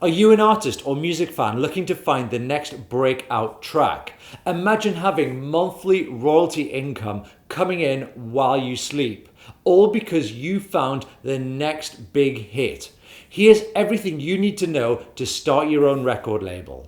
Are you an artist or music fan looking to find the next breakout track? Imagine having monthly royalty income coming in while you sleep, all because you found the next big hit. Here's everything you need to know to start your own record label.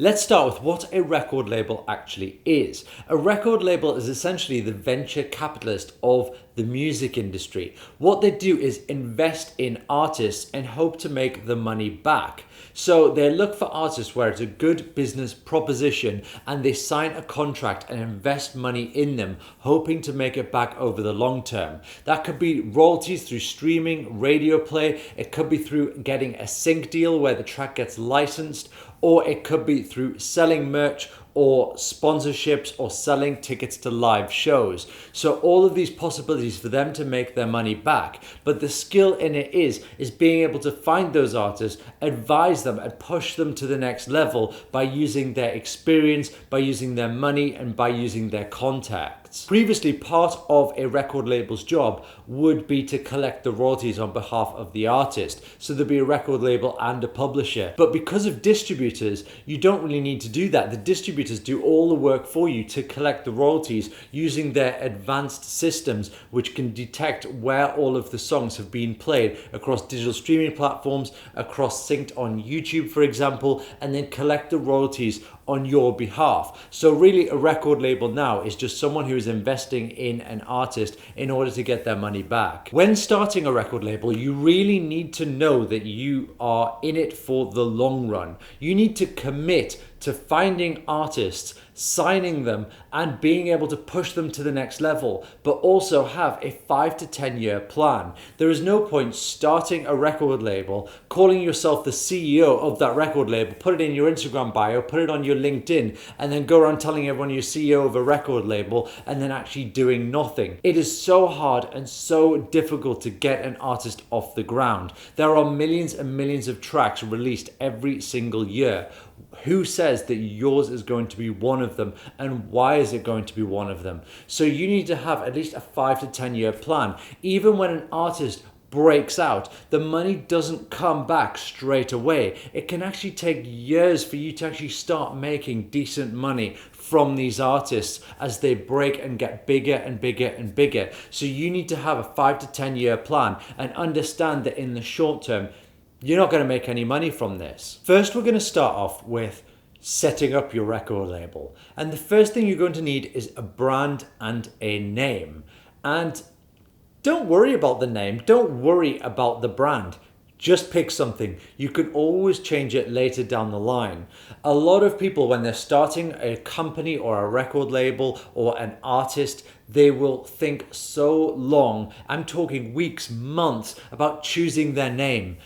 Let's start with what a record label actually is. A record label is essentially the venture capitalist of the music industry. What they do is invest in artists and hope to make the money back. So they look for artists where it's a good business proposition and they sign a contract and invest money in them, hoping to make it back over the long term. That could be royalties through streaming, radio play, it could be through getting a sync deal where the track gets licensed, or it could be through selling merch or sponsorships or selling tickets to live shows. So all of these possibilities for them to make their money back. But the skill in it is being able to find those artists, advise them and push them to the next level by using their experience, by using their money and by using their contacts. Previously, part of a record label's job would be to collect the royalties on behalf of the artist. So there'd be a record label and a publisher. But because of distributors, you don't really need to do that. The distributors do all the work for you to collect the royalties using their advanced systems, which can detect where all of the songs have been played across digital streaming platforms, across synced on YouTube, for example, and then collect the royalties on your behalf. So really a record label now is just someone who is investing in an artist in order to get their money back. When starting a record label, you really need to know that you are in it for the long run. You need to commit to finding artists, signing them, and being able to push them to the next level, but also have a 5 to 10 year plan. There is no point starting a record label, calling yourself the CEO of that record label, put it in your Instagram bio, put it on your LinkedIn, and then go around telling everyone you're CEO of a record label and then actually doing nothing. It is so hard and so difficult to get an artist off the ground. There are millions and millions of tracks released every single year. Who says that yours is going to be one of them, and why is it going to be one of them? So you need to have at least a 5 to 10 year plan. Even when an artist breaks out, the money doesn't come back straight away. It can actually take years for you to actually start making decent money from these artists as they break and get bigger and bigger and bigger. So you need to have a 5 to 10 year plan and understand that in the short term, you're not going to make any money from this. First, we're going to start off with setting up your record label. And the first thing you're going to need is a brand and a name. And don't worry about the name. Don't worry about the brand. Just pick something. You can always change it later down the line. A lot of people, when they're starting a company or a record label or an artist, they will think so long, I'm talking weeks, months, about choosing their name.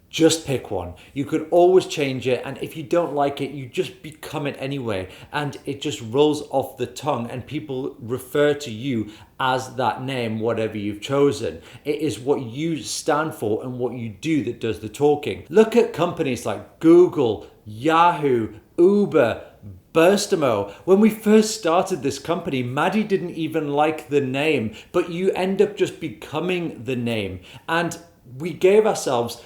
Just pick one. You could always change it, and if you don't like it, you just become it anyway, and it just rolls off the tongue and people refer to you as that name, whatever you've chosen. It is what you stand for and what you do that does the talking. Look at companies like Google, Yahoo, Uber, Burstimo. When we first started this company, Maddie didn't even like the name, but you end up just becoming the name. And we gave ourselves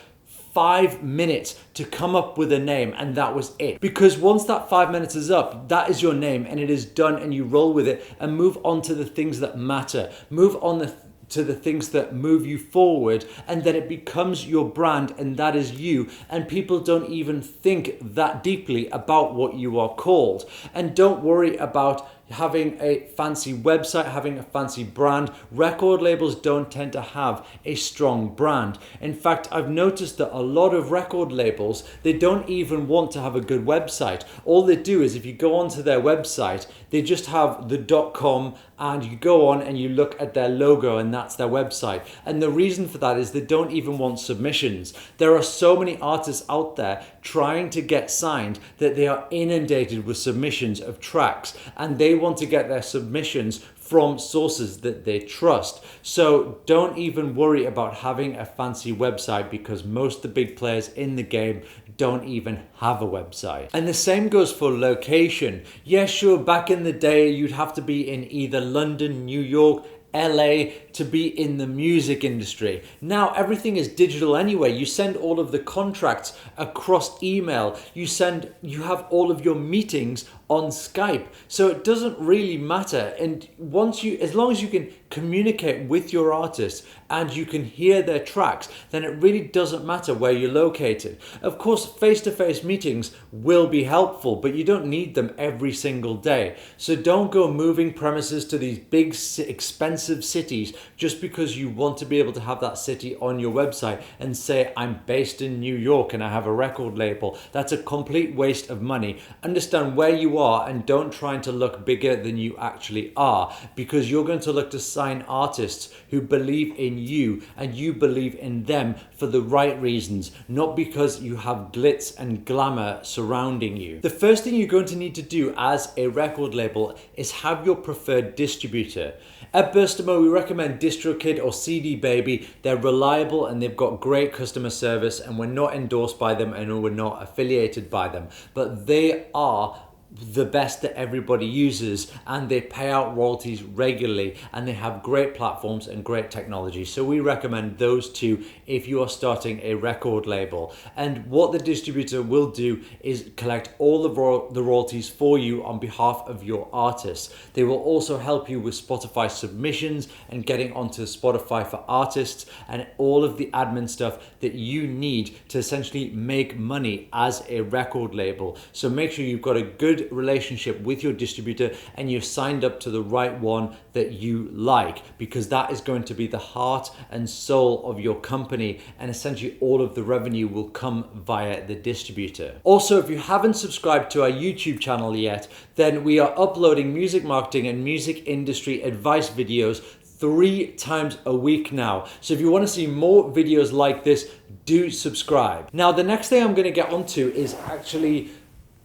5 minutes to come up with a name, and that was it. Because once that 5 minutes is up, that is your name and it is done, and you roll with it and move on to the things that matter. Move on to the things that move you forward, and then it becomes your brand, and that is you. And people don't even think that deeply about what you are called. And don't worry about having a fancy website, having a fancy brand. Record labels don't tend to have a strong brand. In fact, I've noticed that a lot of record labels, they don't even want to have a good website. All they do is, if you go onto their website, they just have the .com, and you go on and you look at their logo and that's their website. And the reason for that is they don't even want submissions. There are so many artists out there trying to get signed that they are inundated with submissions of tracks, and they want to get their submissions from sources that they trust. So don't even worry about having a fancy website, because most of the big players in the game don't even have a website. And the same goes for location. Yeah, sure, back in the day, you'd have to be in either London, New York, LA to be in the music industry. Now everything is digital anyway. You send all of the contracts across email. You have all of your meetings on Skype. So it doesn't really matter. And as long as you can communicate with your artists and you can hear their tracks, then it really doesn't matter where you're located. Of course, face-to-face meetings will be helpful, but you don't need them every single day. So don't go moving premises to these big, expensive cities just because you want to be able to have that city on your website and say, I'm based in New York and I have a record label. That's a complete waste of money. Understand where you are and don't try to look bigger than you actually are, because you're going to look to sign artists who believe in you and you believe in them for the right reasons, not because you have glitz and glamour surrounding you. The first thing you're going to need to do as a record label is have your preferred distributor. At Burstimo, we recommend DistroKid or CD Baby. They're reliable and they've got great customer service, and we're not endorsed by them and we're not affiliated by them, but they are the best that everybody uses, and they pay out royalties regularly, and they have great platforms and great technology. So we recommend those two if you are starting a record label. And what the distributor will do is collect all the royalties for you on behalf of your artists. They will also help you with Spotify submissions and getting onto Spotify for artists and all of the admin stuff that you need to essentially make money as a record label. So make sure you've got a good relationship with your distributor and you're signed up to the right one that you like, because that is going to be the heart and soul of your company, and essentially all of the revenue will come via the distributor. Also, if you haven't subscribed to our YouTube channel yet, then we are uploading music marketing and music industry advice videos 3 times a week now. So if you want to see more videos like this, do subscribe. Now, the next thing I'm going to get onto is actually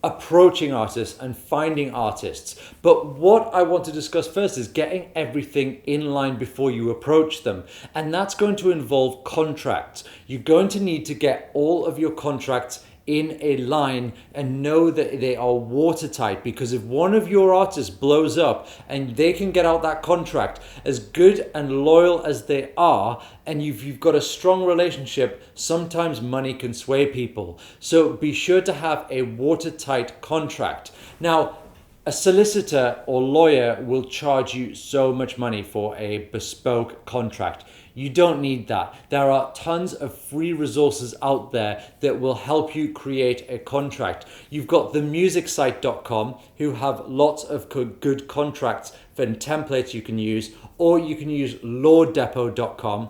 approaching artists and finding artists. But what I want to discuss first is getting everything in line before you approach them. And that's going to involve contracts. You're going to need to get all of your contracts in a line and know that they are watertight, because if one of your artists blows up and they can get out that contract, as good and loyal as they are, and you've got a strong relationship, sometimes money can sway people. So be sure to have a watertight contract. Now, a solicitor or lawyer will charge you so much money for a bespoke contract. You don't need that. There are tons of free resources out there that will help you create a contract. You've got themusicsite.com, who have lots of good contracts and templates you can use, or you can use lawdepot.com,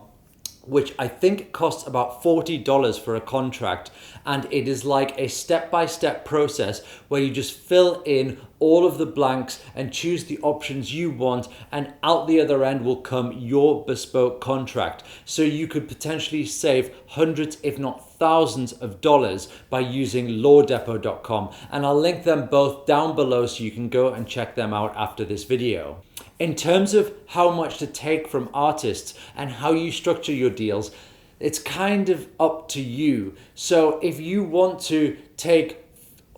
which I think costs about $40 for a contract. And it is like a step-by-step process where you just fill in all of the blanks and choose the options you want, and out the other end will come your bespoke contract. So you could potentially save hundreds, if not thousands of dollars by using lawdepot.com. And I'll link them both down below so you can go and check them out after this video. In terms of how much to take from artists and how you structure your deals, it's kind of up to you. So if you want to take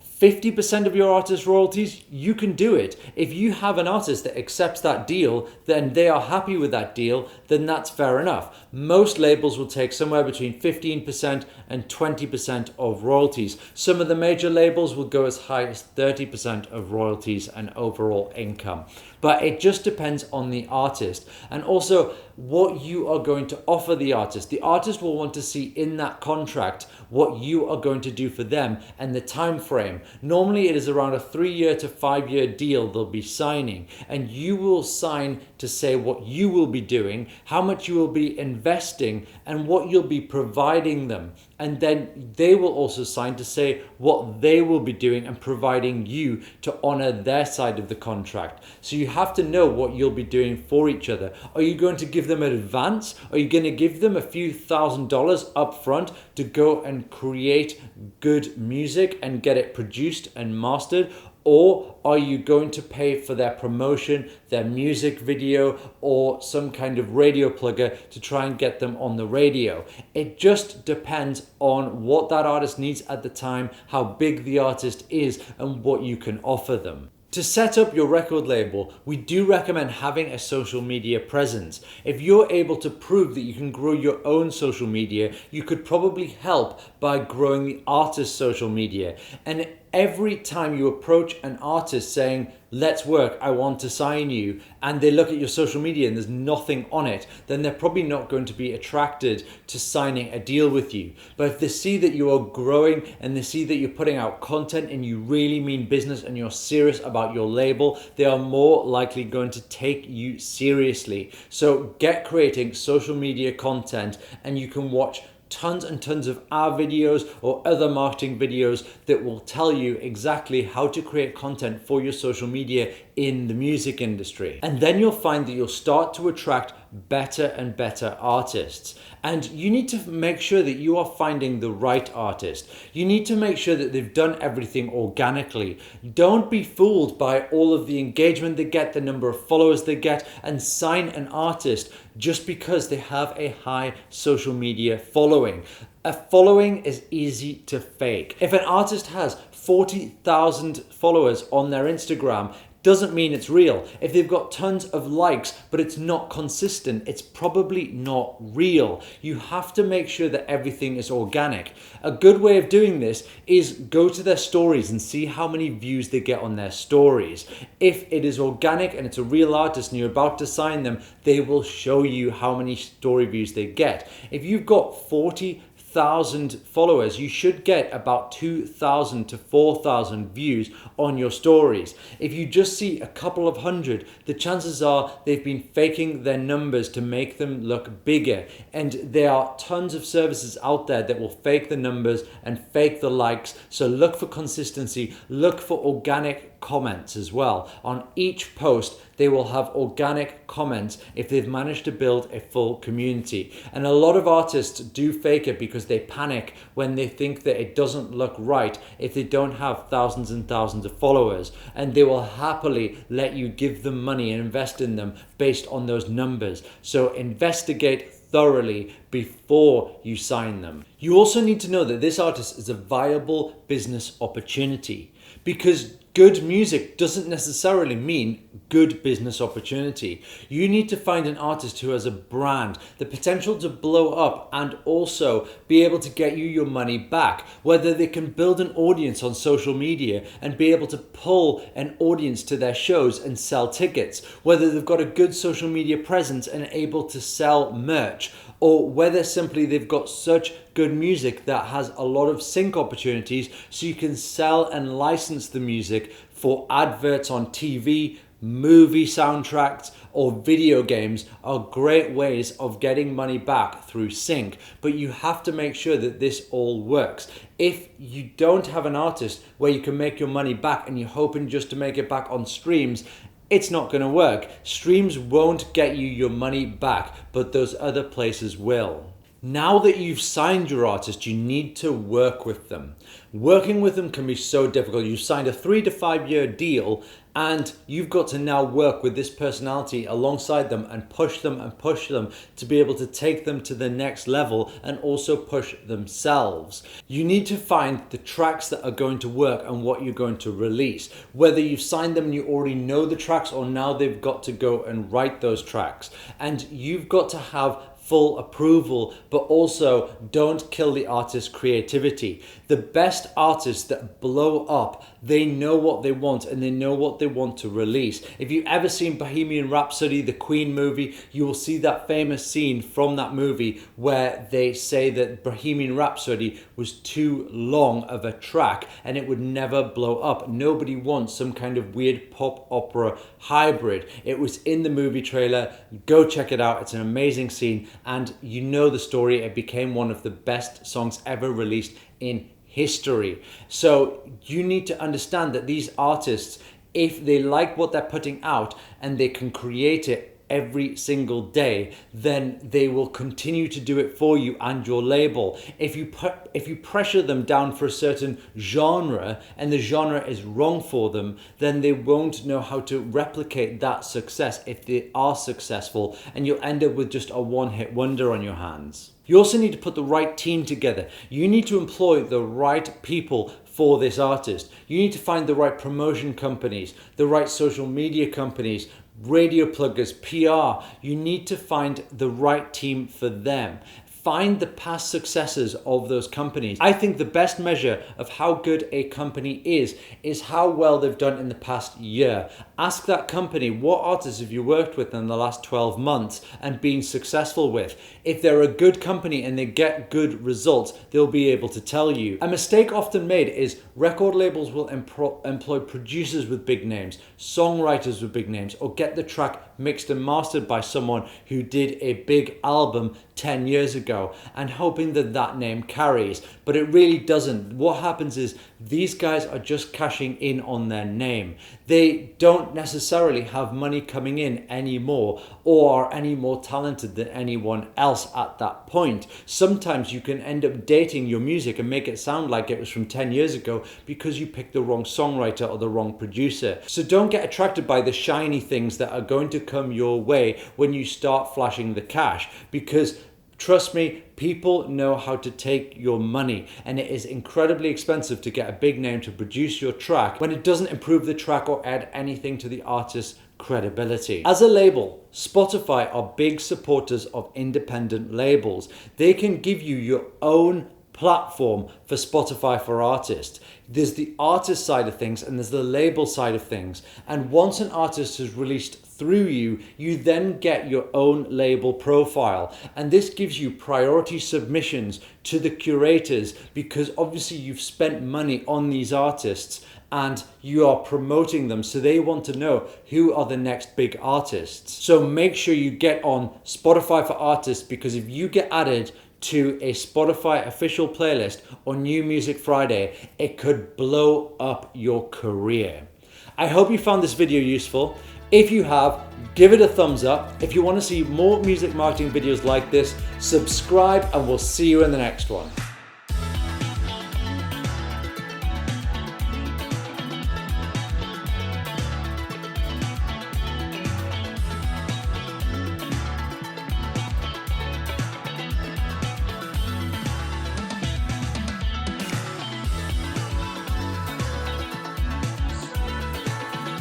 50% of your artist's royalties, you can do it. If you have an artist that accepts that deal, then they are happy with that deal, then that's fair enough. Most labels will take somewhere between 15% and 20% of royalties. Some of the major labels will go as high as 30% of royalties and overall income. But it just depends on the artist, and also what you are going to offer the artist. The artist will want to see in that contract what you are going to do for them and the time frame. Normally it is around a 3-year to 5-year deal they'll be signing, and you will sign to say what you will be doing, how much you will be investing, and what you'll be providing them. And then they will also sign to say what they will be doing and providing you to honor their side of the contract. So you have to know what you'll be doing for each other. Are you going to give them an advance? Are you going to give them a few $1,000s up front to go and create good music and get it produced and mastered? Or are you going to pay for their promotion, their music video, or some kind of radio plugger to try and get them on the radio? It just depends on what that artist needs at the time, how big the artist is, and what you can offer them. To set up your record label, we do recommend having a social media presence. If you're able to prove that you can grow your own social media, you could probably help by growing the artist's social media. And every time you approach an artist saying, let's work, I want to sign you, and they look at your social media and there's nothing on it, then they're probably not going to be attracted to signing a deal with you. But if they see that you are growing and they see that you're putting out content and you really mean business and you're serious about your label, they are more likely going to take you seriously. So get creating social media content, and you can watch tons and tons of our videos or other marketing videos that will tell you exactly how to create content for your social media in the music industry. And then you'll find that you'll start to attract better and better artists. And you need to make sure that you are finding the right artist. You need to make sure that they've done everything organically. Don't be fooled by all of the engagement they get, the number of followers they get, and sign an artist just because they have a high social media following. A following is easy to fake. If an artist has 40,000 followers on their Instagram, doesn't mean it's real. If they've got tons of likes, but it's not consistent, it's probably not real. You have to make sure that everything is organic. A good way of doing this is go to their stories and see how many views they get on their stories. If it is organic and it's a real artist and you're about to sign them, they will show you how many story views they get. If you've got 40,000 followers, you should get about 2,000 to 4,000 views on your stories. If you just see a couple of hundred, the chances are they've been faking their numbers to make them look bigger. And there are tons of services out there that will fake the numbers and fake the likes. So look for consistency, look for organic comments as well. On each post, they will have organic comments if they've managed to build a full community. And a lot of artists do fake it because they panic when they think that it doesn't look right if they don't have thousands and thousands of followers. And they will happily let you give them money and invest in them based on those numbers. So investigate thoroughly before you sign them. You also need to know that this artist is a viable business opportunity, because good music doesn't necessarily mean good business opportunity. You need to find an artist who has a brand, the potential to blow up, and also be able to get you your money back. Whether they can build an audience on social media and be able to pull an audience to their shows and sell tickets. Whether they've got a good social media presence and able to sell merch. Or whether simply they've got such good music that has a lot of sync opportunities so you can sell and license the music for adverts on TV, movie soundtracks, or video games are great ways of getting money back through sync. But you have to make sure that this all works. If you don't have an artist where you can make your money back and you're hoping just to make it back on streams, it's not going to work. Streams won't get you your money back, but those other places will. Now that you've signed your artist, you need to work with them. Working with them can be so difficult. You've signed a 3 to 5 year deal and you've got to now work with this personality alongside them and push them to be able to take them to the next level and also push themselves. You need to find the tracks that are going to work and what you're going to release. Whether you've signed them and you already know the tracks, or now they've got to go and write those tracks. And you've got to have full approval, but also don't kill the artist's creativity. The best artists that blow up, they know what they want and they know what they want to release. If you've ever seen Bohemian Rhapsody, the Queen movie, you will see that famous scene from that movie where they say that Bohemian Rhapsody was too long of a track and it would never blow up. Nobody wants some kind of weird pop opera hybrid. It was in the movie trailer. Go check it out. It's an amazing scene. And you know the story, it became one of the best songs ever released in history. So you need to understand that these artists, if they like what they're putting out and they can create it every single day, then they will continue to do it for you and your label. If you pressure them down for a certain genre and the genre is wrong for them, then they won't know how to replicate that success if they are successful, and you'll end up with just a one-hit wonder on your hands. You also need to put the right team together. You need to employ the right people for this artist. You need to find the right promotion companies, the right social media companies, radio pluggers, PR. You need to find the right team for them. Find the past successes of those companies. I think the best measure of how good a company is how well they've done in the past year. Ask that company, what artists have you worked with in the last 12 months and been successful with? If they're a good company and they get good results, they'll be able to tell you. A mistake often made is record labels will employ producers with big names, songwriters with big names, or get the track mixed and mastered by someone who did a big album 10 years ago and hoping that that name carries, but it really doesn't. What happens is these guys are just cashing in on their name. They don't necessarily have money coming in anymore or are any more talented than anyone else at that point. Sometimes you can end up dating your music and make it sound like it was from 10 years ago because you picked the wrong songwriter or the wrong producer. So don't get attracted by the shiny things that are going to come your way when you start flashing the cash, because trust me, people know how to take your money, and it is incredibly expensive to get a big name to produce your track when it doesn't improve the track or add anything to the artist's credibility. As a label, Spotify are big supporters of independent labels. They can give you your own platform for Spotify for Artists. There's the artist side of things and there's the label side of things. And once an artist is released through you, you then get your own label profile. And this gives you priority submissions to the curators because obviously you've spent money on these artists and you are promoting them, so they want to know who are the next big artists. So make sure you get on Spotify for Artists, because if you get added to a Spotify official playlist on New Music Friday, it could blow up your career. I hope you found this video useful. If you have, give it a thumbs up. If you want to see more music marketing videos like this, subscribe, and we'll see you in the next one.